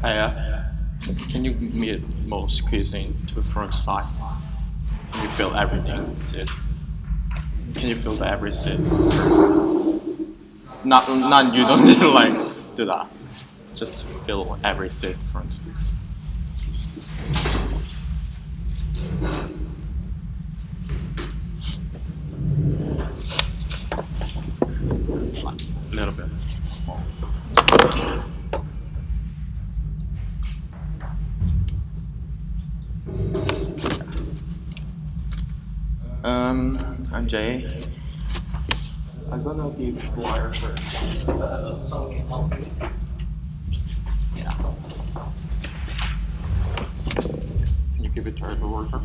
Hiya. Can you move more squeezing to the front side? Can you feel everything? Sit. Can you feel the everything? Not you don't need to like do that. Just feel every sit front. Like, a little bit more. I'm Jay. I'm gonna give flyer first. Someone can help me. Yeah. Can you give it to the worker?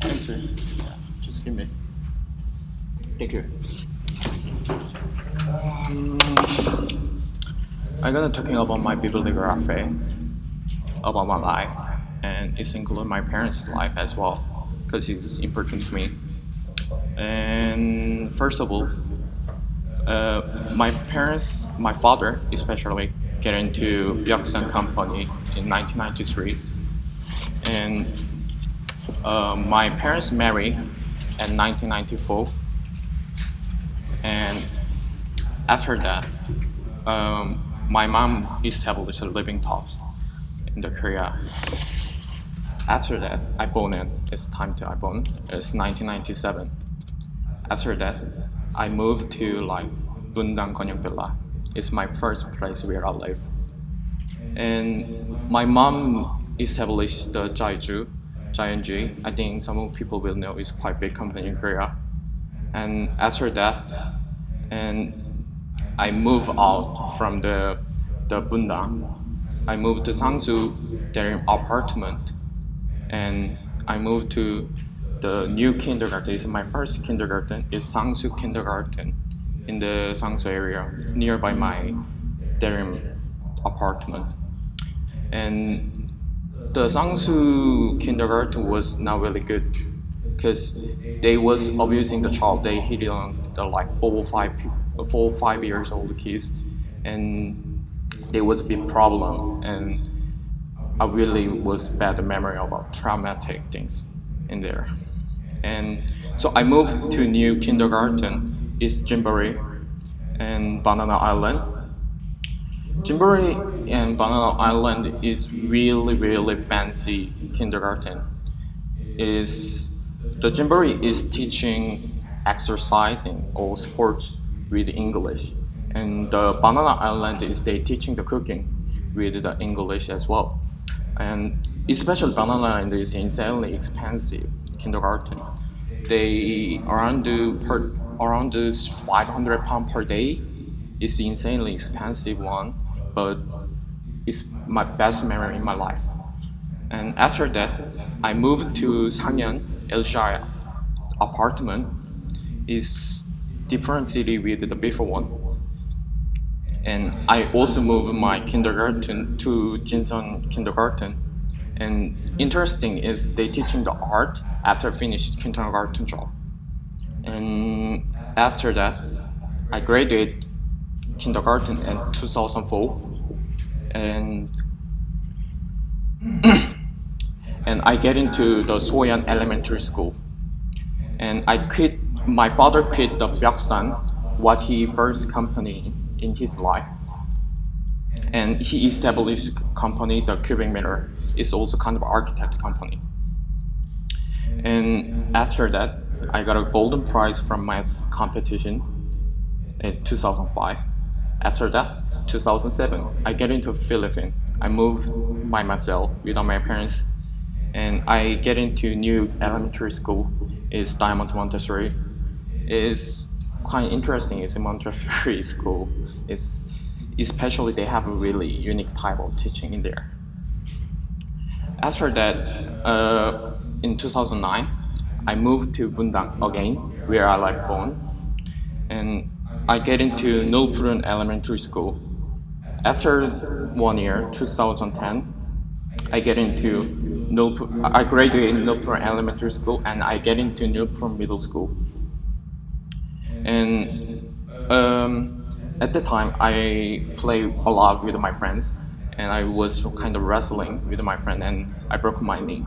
Thank you. Yeah, just give me. Thank you. I'm gonna talking about my bibliography, about my life, and it's include my parents' life as well, because it's important to me. And first of all, My father especially, get into Byaksan company in 1993, and my parents married in 1994, and after that, my mom established a living house in the Korea. After that, I born in. It's time to I born. It's 1997. After that, I moved to like Bundang Konyampilla. It's my first place where I live. And my mom established the J&G. I think some people will know it's quite big company in Korea. And after that, and I moved out from the Bundang. I moved to Sangsu, their apartment, and I moved to the new kindergarten. It's my first kindergarten. It's Sangsu Kindergarten in the Sangsu area. It's nearby my their apartment. And the Sangsu kindergarten was not really good because they was abusing the child. They hit on the like 4 or 5 years old kids, and there was a big problem. And I really was bad memory about traumatic things in there. And so I moved to new kindergarten. It's Jimbori and Banana Island. Jimbori and Banana Island is really fancy kindergarten. The Jimbori is teaching exercising or sports with English, and the Banana Island is they teaching the cooking with the English as well. And especially Banana Island is insanely expensive kindergarten. They around 500 pounds per day. It's insanely expensive one, but it's my best memory in my life. And after that, I moved to Sangyeon, Elshaya apartment. It's different city with the before one. And I also moved my kindergarten to Jinseon Kindergarten. And interesting is they teaching the art after finished kindergarten job. And after that, I graduated kindergarten in 2004, and and I get into the Soyan Elementary School. And my father quit the Byaksan, what he first company in his life. And he established company, the Cubic Mirror. It's also kind of architect company. And after that, I got a golden prize from my competition in 2005. After that, 2007, I get into Philippines. I moved by myself without my parents, and I get into new elementary school. It's Diamond Montessori. It's quite interesting. It's a Montessori school. It's especially they have a really unique type of teaching in there. After that, in 2009, I moved to Bundang again, where I like born, and I get into Nolpuran Elementary School. After 1 year, 2010, I graduate in Nolpuran Elementary School, and I get into Nolpuran Middle School. And at the time, I play a lot with my friends, and I was kind of wrestling with my friend, and I broke my knee.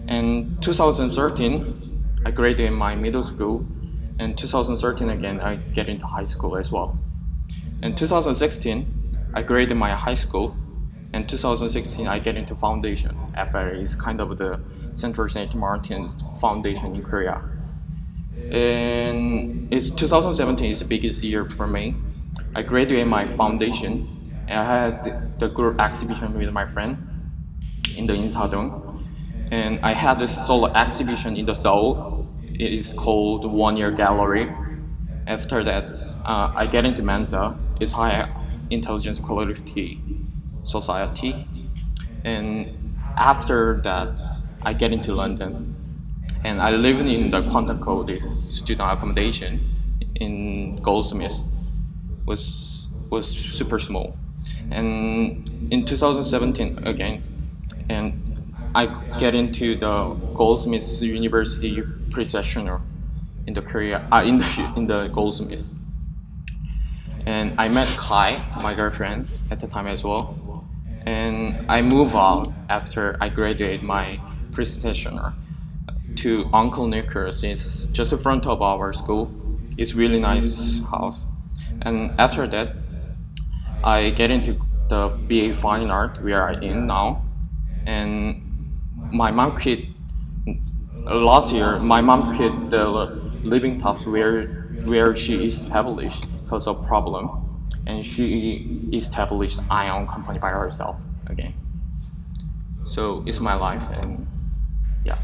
In 2013, I graduated my middle school, and 2013 again, I get into high school as well. In 2016, I graded my high school, and 2016 I get into foundation. FRA is kind of the Central St. Martin's foundation in Korea. And it's 2017 is the biggest year for me. I graduated my foundation, and I had the group exhibition with my friend in the Insadong. And I had this solo exhibition in the Seoul. It is called 1 Year Gallery. After that, I get into Mensa. It's High Intelligence Quality Society. And after that, I get into London. And I live in the Quantico, this student accommodation in Goldsmith. Was super small. And in 2017 again, and I get into the Goldsmith University pre-sessional in the Korea in the Goldsmith. And I met Kai, my girlfriend, at the time as well. And I moved out after I graduated my pre-stationer to Uncle Nicholas. It's just in front of our school. It's really nice house. And after that, I get into the BA Fine Art where I'm in now. And my mom quit last year. My mom quit the living tops where she established because of problem, and she established Ion company by herself again. So it's my life, and yeah.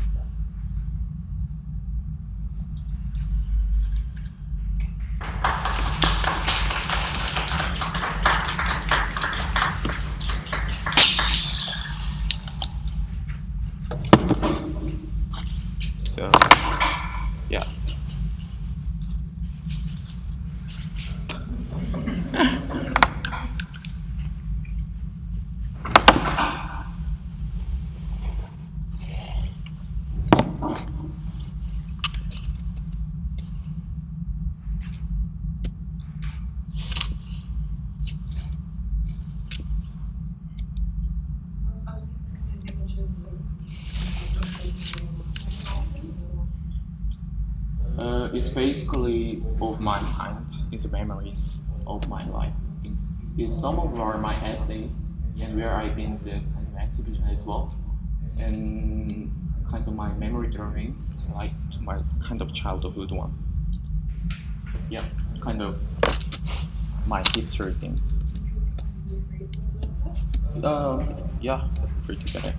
So yeah. It's basically of my mind. It's memories of my life. It's some of are my essay and where I've been the kind of exhibition as well, and kind of my memory drawing, like my kind of childhood one. Yeah, kind of my history things. Yeah, free to get it.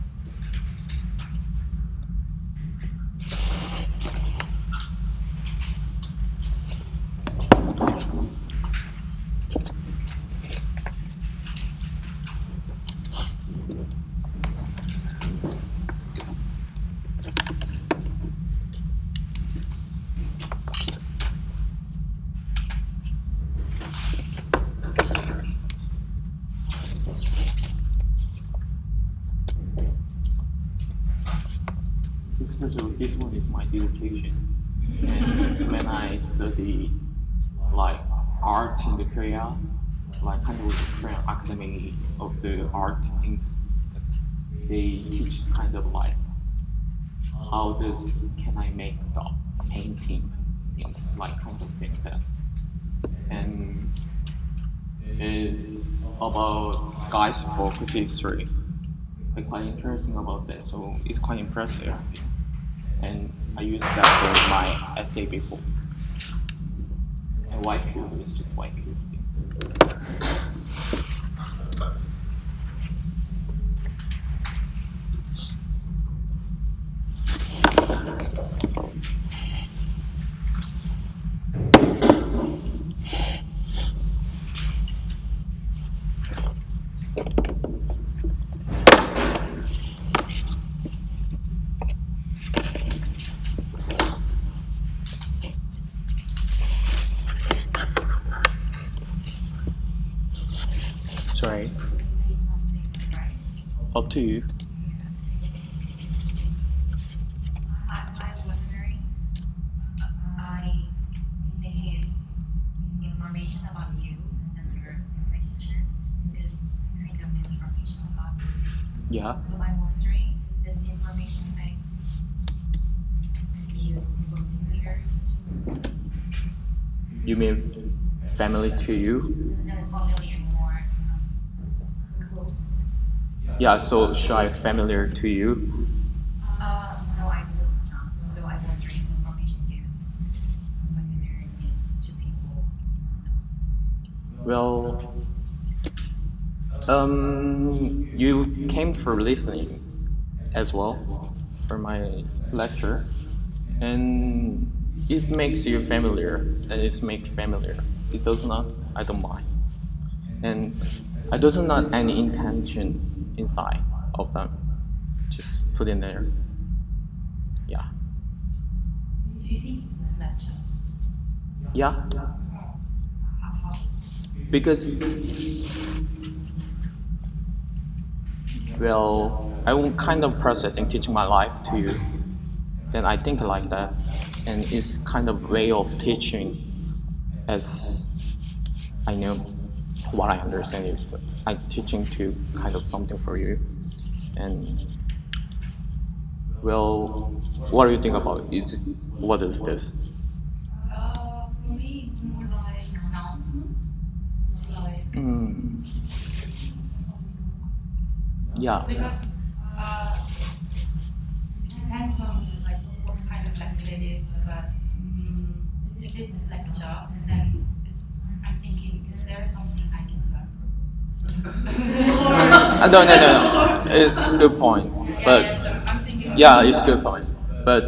Especially this one is my dedication. And when I study like art in the Korea, like kind of Korean Academy of the art things, they teach kind of like how does can I make the painting things, like kind of thing that, and is about guys folk history. Like quite interesting about that, so it's quite impressive. And I used that for my essay before. And white cube is just white cube things. Sorry. Up to you. I'm wondering, I noticed information about you and your lecture. This kind of information about you. Yeah. But I'm wondering, this information makes you familiar to You mean family to you? no familiar more close. Yeah, so should I familiar to you? No, I will not. So I'm wondering, information gives familiarities to people. Well, you came for listening as well for my lecture, and it makes you familiar, and it makes familiar. It does not, I don't mind. And I does not any intention inside of them. Just put in there. Yeah. Do you think this is natural? Yeah. How? Because, well, I'm kind of processing teaching my life to you. Then I think like that, and it's kind of way of teaching as I know what I understand is I'm teaching to kind of something for you. And well, what do you think about it? What is this? For me, it's more like announcement. Like, Yeah. because it depends on like what kind of lecture it is, but if it's lecture, then I'm thinking, is there something I can learn? No. It's a good point. But So I'm thinking. yeah, it's a good point. But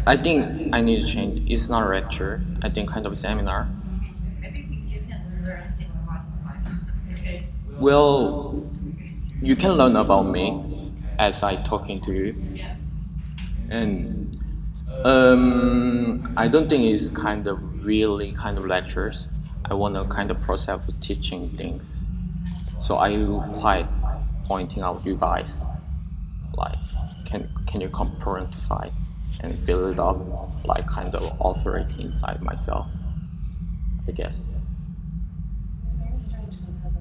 I think I need to change. It's not a lecture. I think kind of seminar. I think you can learn in one slide. Okay. Well, you can learn about me as I talking to you, Yeah. and I don't think it's kind of really kind of lectures. I want to kind of process of teaching things. So I quite pointing out you guys, like can you come parenthesize and fill it up like kind of authority inside myself, I guess. It's very strange to have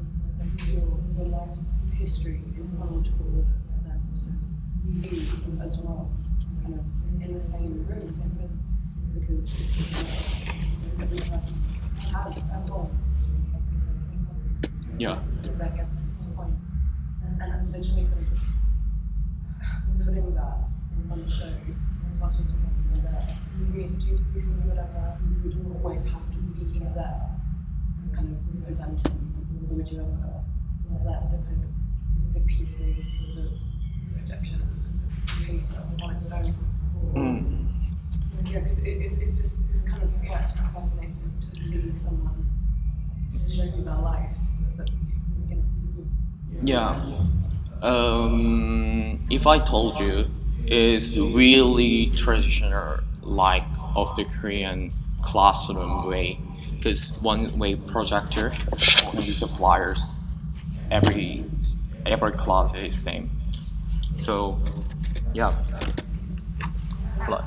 your life's history in chronological order, and then also you as well, kind of in the same room, same presence, because every person has a whole history, everything. Yeah. That gets to this point, and literally kind of just putting that on the show, watching someone there. Do you think you would always have to be there? Kind of presenting, or would you ever let the kind of the pieces, the projection, on its own? Yeah, because it's just it's kind of it's kind of fascinating to see someone show you their life. Yeah. If I told you, it's really traditional, like of the Korean classroom way, because one way projector and use the flyers. Every class is same. So, yeah. Like,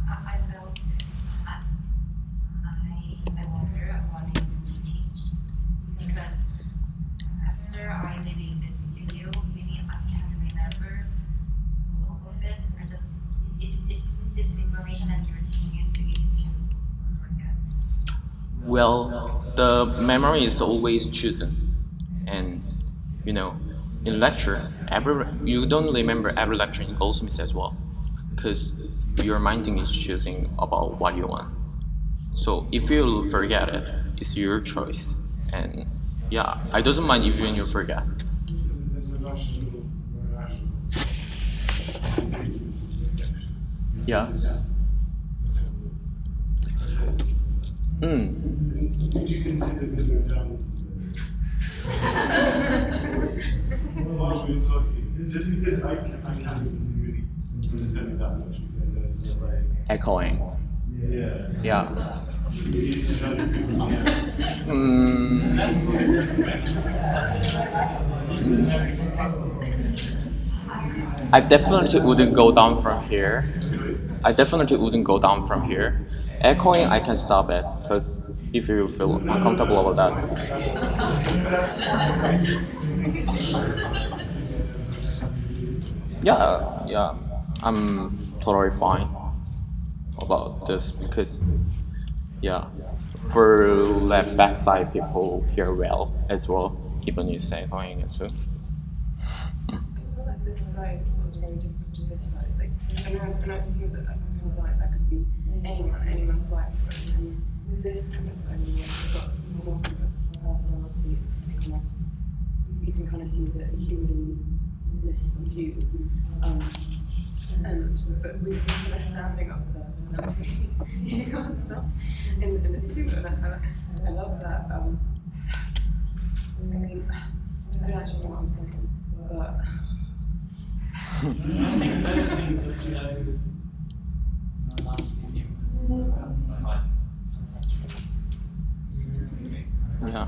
I felt I wonder wanting to teach because after I live in this studio, maybe I can't remember all of it. I just is this information that you're teaching is too easy to forget. well, the memory is always chosen, and you know, in lecture, you don't remember every lecture in Goldsmith as well, because your mind is choosing about what you want. So if you forget it, it's your choice. And yeah, I doesn't mind if you forget. Yeah. Would you consider that while we're talking, just because I can't really understand it that much because there's no way. Echoing. Yeah. Yeah. It's kind of I definitely wouldn't go down from here. I definitely wouldn't go down from here. Echoing, I can stop it, because if you feel uncomfortable about that. Yeah, I'm totally fine about this because, yeah, for left backside people hear well as well, even you say echoing as well. I feel like this side was very different to this side. Like, I know it's that I feel like that could be anyone's life. And this kind of side of the world has got more kind of personality. You can kind of see the humanness of you. But with kind of standing up there, so in the suit, and I love that. I mean, I don't actually know what I'm saying, but. I think those things are so lasting. Like sometimes Yeah.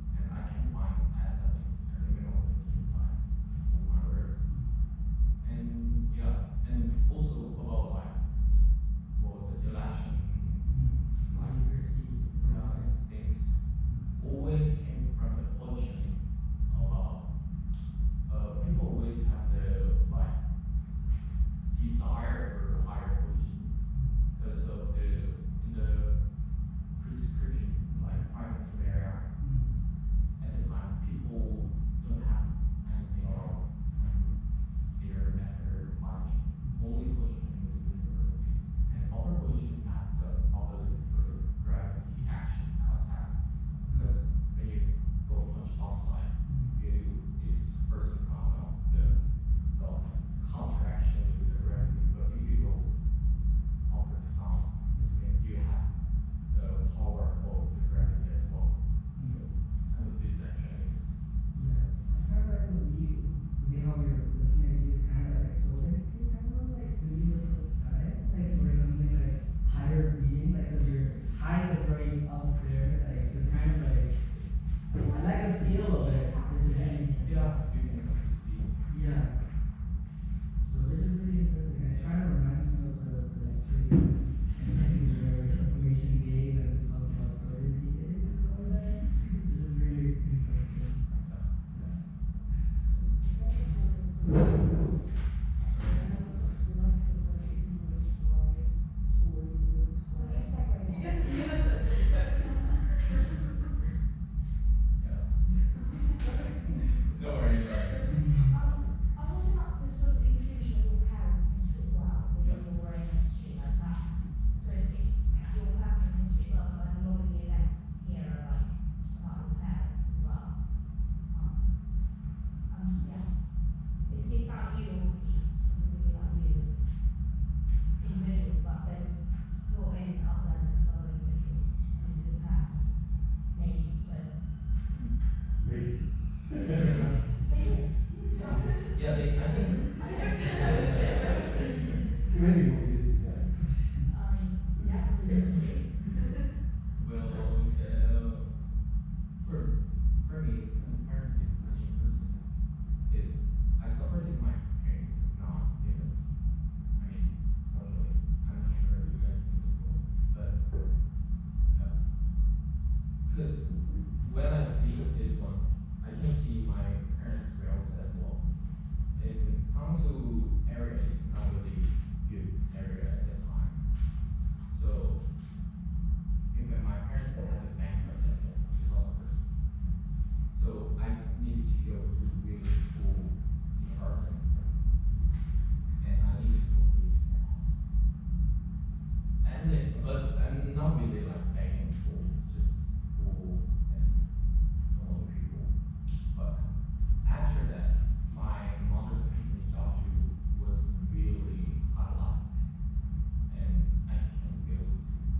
for me, transparency is really important. Is I supported my parents, not even. I mean, usually, I'm not sure you guys can do it, but because when I see this one, I can see my parents' wills as well. In Sangsu area is not really good area at the time. So even my parents had a bankrupt at the developers. So I need to go to really cool apartment. And I need to go to this house. And then, but I'm not really like begging for just cool and normal people. But after that, my mother's company job was really a lot. And I can go to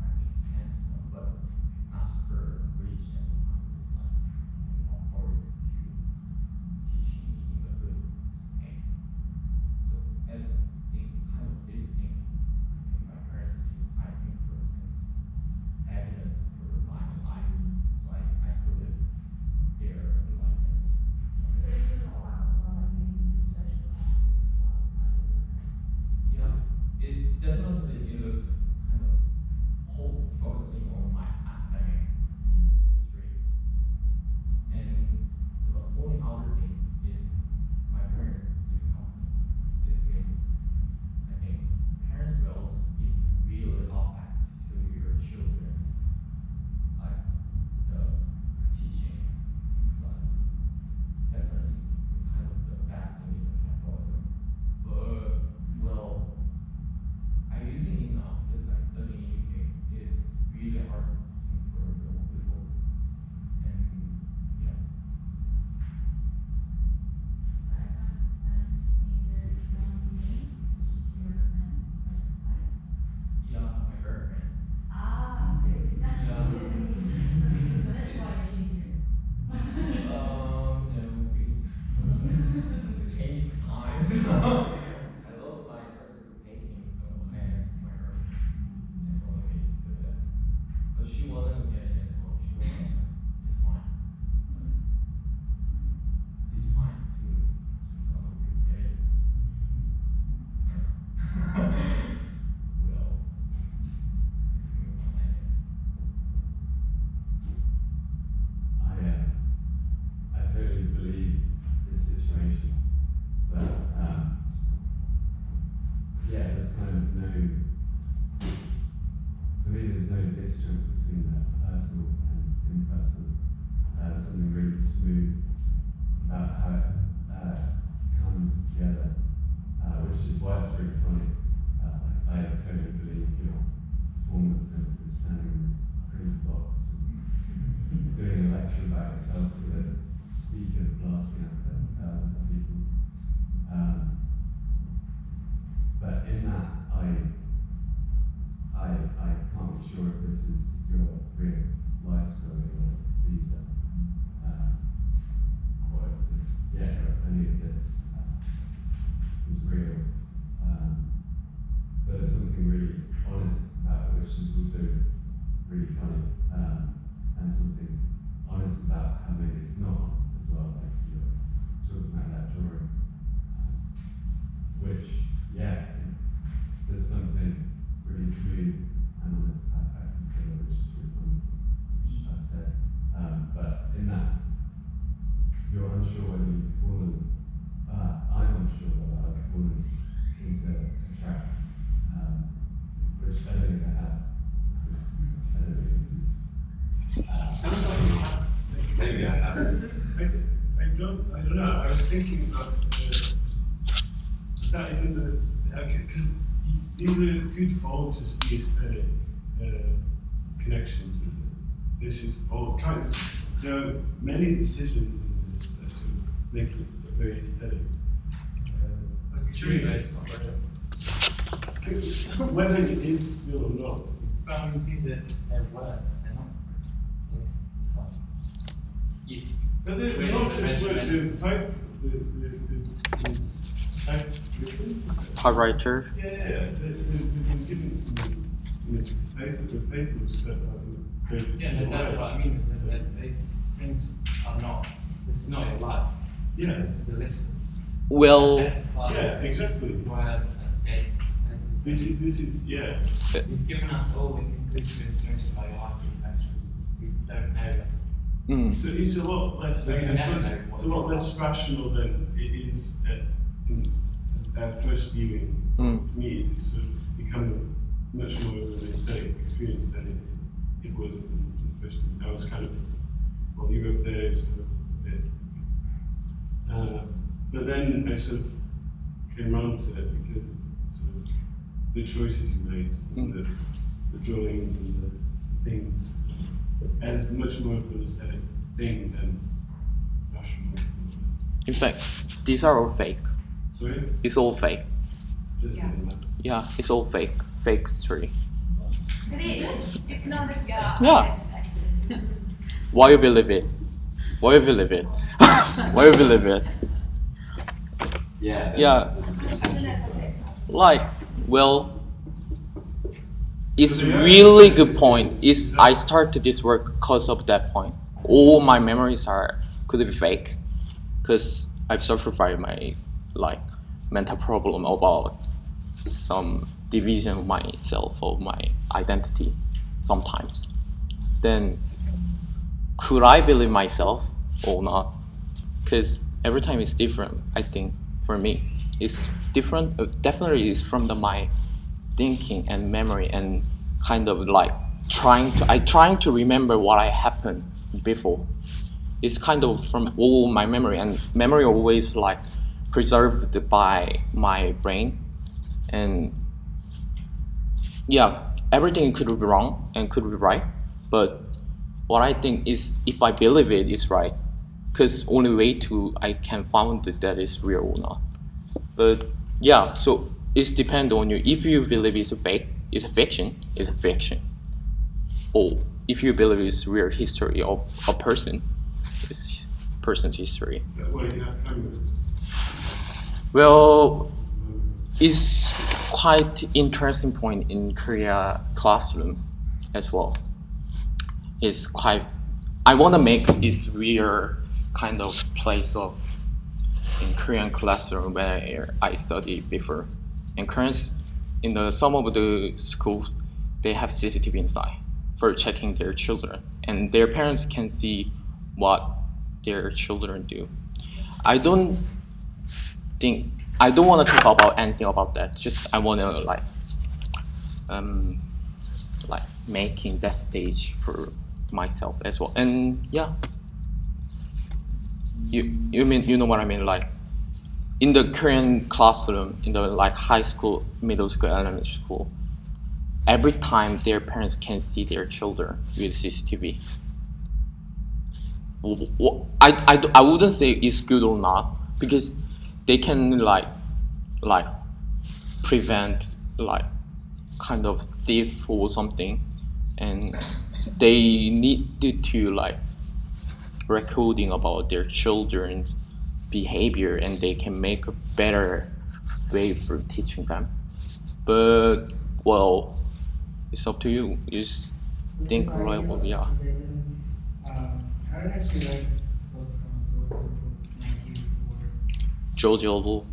an expensive one, but not super rich and it's like afford to teach me in a good pace. So as in kind of this thing, I think my parents is quite important evidence for my life. So I put it there like that. So it's in all out as well, like maybe through social classes as well as like Yeah, it's definitely it was kind of whole focusing on my academic history. And the only other thing is my parents do company. This means I think parents' wills is really affect to your children, like the teaching class. Definitely kind of the bad thing in the capitalism. But well, I'm using it now because I'm studying UK. It's really hard for young people. And yeah. Yeah, my girlfriend. No, because changed times. I lost my person to painting, so I asked my girlfriend and told me to do that. But she wasn't getting it as well. She wasn't. It's fine. It's fine to just get it. Well, it's going on like this. I totally believe this situation, but yeah, there's kind of no, for me there's no distance between the personal and impersonal. There's something really smooth about how it comes together, which is why it's really funny. I totally believe your performance and standing in this crazy box and doing a lecture about yourself with a speaker blasting out to thousands of people. But in that, I can't be sure if this is your real life story or visa, or if this, or if any of this is real. But there's something really honest about it, which is also really funny, and something honest about how maybe it's not honest as well, like you're talking about that drawing, which, there's something really smooth and honest about that consider, which is really funny, which I've said. But in that, you're unsure whether you've fallen, I'm unsure whether I've fallen into a trap, which I don't think I have, because I don't think this is, maybe I have. I don't know. I was thinking about is that even the because these are good all just be aesthetic connections. This is all kind of many decisions in this that sort of make it very aesthetic. It's true, guys. Whether it is real or not. These are words, they're not. It's like if But they're not just the type, the type written. Typewriter. Yeah, they've been given to me. The paper was yeah, no, that's what I mean. Is that things are not. This is not your life. Yeah. This is a list of Well, exercises, Yeah, exactly. words and dates. And places. This is, yeah. You've given us all the conclusive information by asking actually. We don't know that. mm, So it's a lot less, I We suppose never know it's a lot less rational than it is at first viewing. Mm. To me, it's sort of become much more of an aesthetic experience than it was in the first viewing. I was kind of, well, you were up there, it's kind of a bit. But then I sort of came around to it because of sort of the choices you made, and the drawings and the things, as much more of an aesthetic thing than rational. in fact, these are all fake. Sorry? It's all fake. Just Yeah. Yeah, it's all fake. Fake story. It is. It's not as Yeah. Why you believe it? Why you believe it? Why you believe it? Yeah. Yeah. There's a potential. Like, well, it's really good point. Is I started this work because of that point. All my memories could be fake, because I've suffered by my mental problem about some division of myself or my identity sometimes. Then could I believe myself or not? Because every time it's different. I think for me it's different. Definitely is from my thinking and memory and kind of like trying to remember what I happened before. It's kind of from all my memory, and memory always like preserved by my brain. And yeah, everything could be wrong and could be right, but what I think is if I believe it is right, because only way to I can find that is real or not. But yeah, so it depends on you. If you believe it's a fake, it's a fiction, it's a fiction. Or if you believe it's real history of a person, it's person's history. Is that why you have cameras? Well, it's quite interesting point in Korea classroom as well. It's quite, I want to make this real kind of place of in Korean classroom where I studied before. And currently, in some of the schools, they have CCTV inside for checking their children, and their parents can see what their children do. I don't want to talk about anything about that. Just I want to like making that stage for myself as well. And yeah, you know what I mean, like in the Korean classroom, in the like high school, middle school, elementary school, every time their parents can see their children with CCTV. I wouldn't say it's good or not, because they can like prevent like kind of thief or something, and they need to like recording about their children's behavior, and they can make a better way for teaching them. But well, it's up to you. You just think like, well, yeah. I would actually like to go from George Orwell.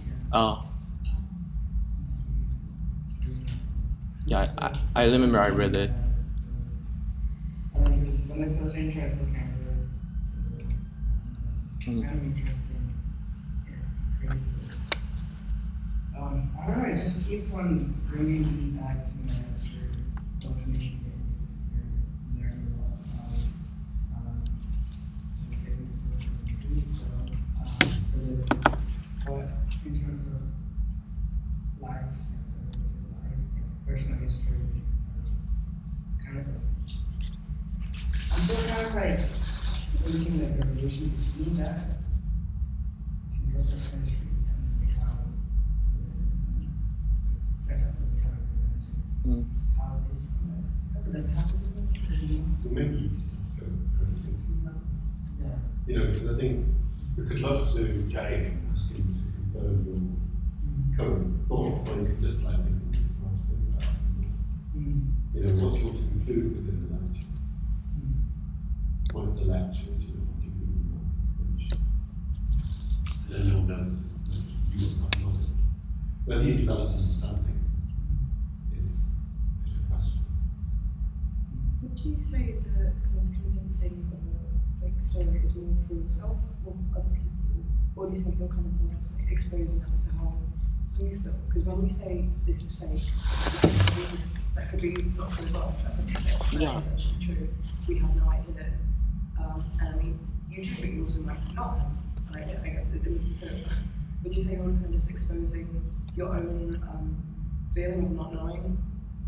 Yeah, I remember I read it. When I first interested in cameras, kind of interesting. Yeah, crazy. I don't know, it just keeps on bringing me back to my information days. You're learning a lot about what in terms of life, personal history, it's kind of I'm still kind of like thinking like the relation between that, between your personal history and how it's set up and how it presented, how this does it have to do Well, maybe you just go thinking that. yeah. You know, because I think we could look to Jay and ask him to confirm your current thoughts, or you could just like think about something. You know, what you want to conclude within the lecture. One of the lectures, you know, whereas you were quite knowledge. Whether you develop understanding is a question. Would you say the kind of convincing of a fake story is more for yourself or for other people? Or do you think you're kind of more just like exposing us to how you feel? Because when you say this is fake, that could be not true as well. That could be fake. Yeah. It's actually true. We have no idea. And I mean, you do, but you also might not have an idea, I guess. So would you say you're kind of just exposing your own feeling of not knowing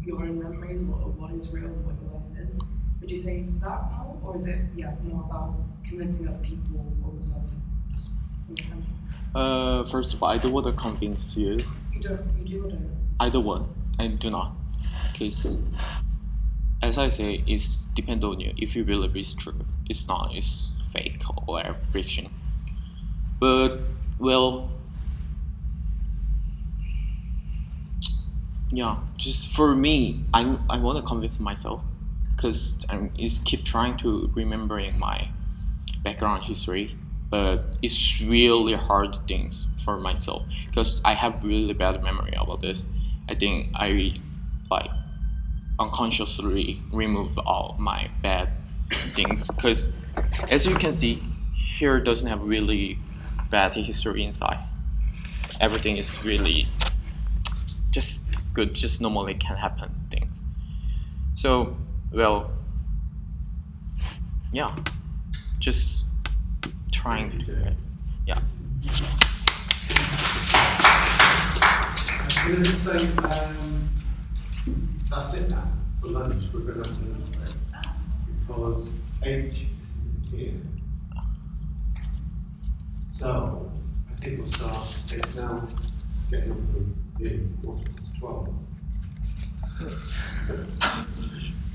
your own memories or what is real and what your life is? Would you say that more, or is it more about convincing other people or yourself? First of all, I don't want to convince you. You do or don't? I don't want. I do not. Because, as I say, it's depends on you. If you believe it's true, it's not. It's fake or fiction. But well, yeah. Just for me, I want to convince myself, because I'm keep trying to remembering my background history, but it's really hard things for myself because I have really bad memory about this. I think I like unconsciously remove all my bad things because, as you can see, here doesn't have really bad history inside. Everything is really just good, just normally can happen things. So well, yeah, just trying to do it. Yeah. I'm going to say that's it now for lunch. We're going to have to lunch break because H is here. So I think we'll start. It's now getting on for the 12:15.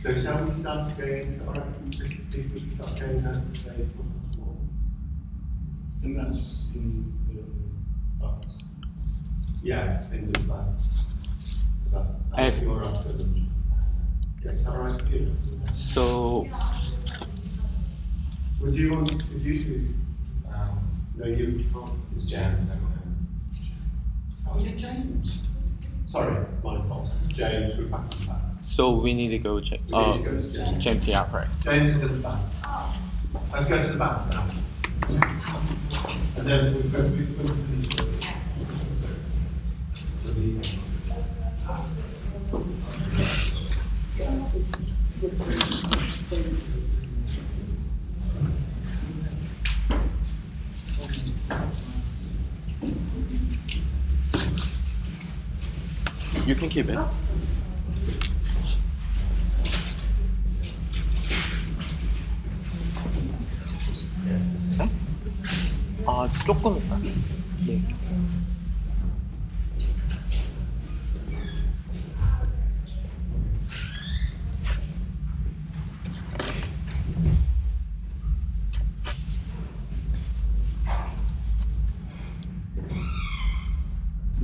So shall we start again? All right, if we start going now to say 1:15. And that's in the box. Yeah, in the plan. That's your after lunch. Yeah, is that all right with you? So Would you two, no, you can't. It's James. Oh, yeah, James. Sorry, my fault. James, we're back on that. so we need to go check. We need to go to James. James, yeah, right. James is in the back. Let's go to the back now. And then we'll go to the You can keep it. 네? 아, 조금. 네.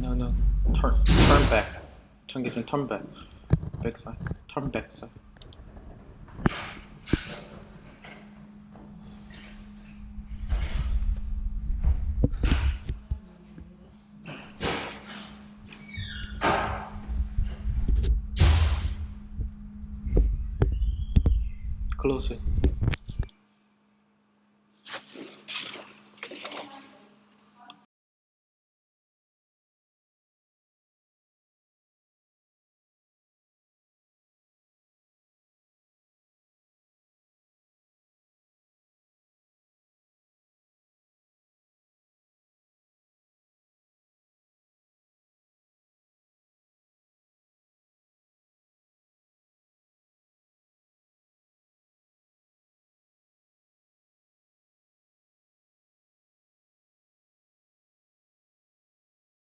No. Turn back. 청계준 turn back. Back side. Turn back side. Close it.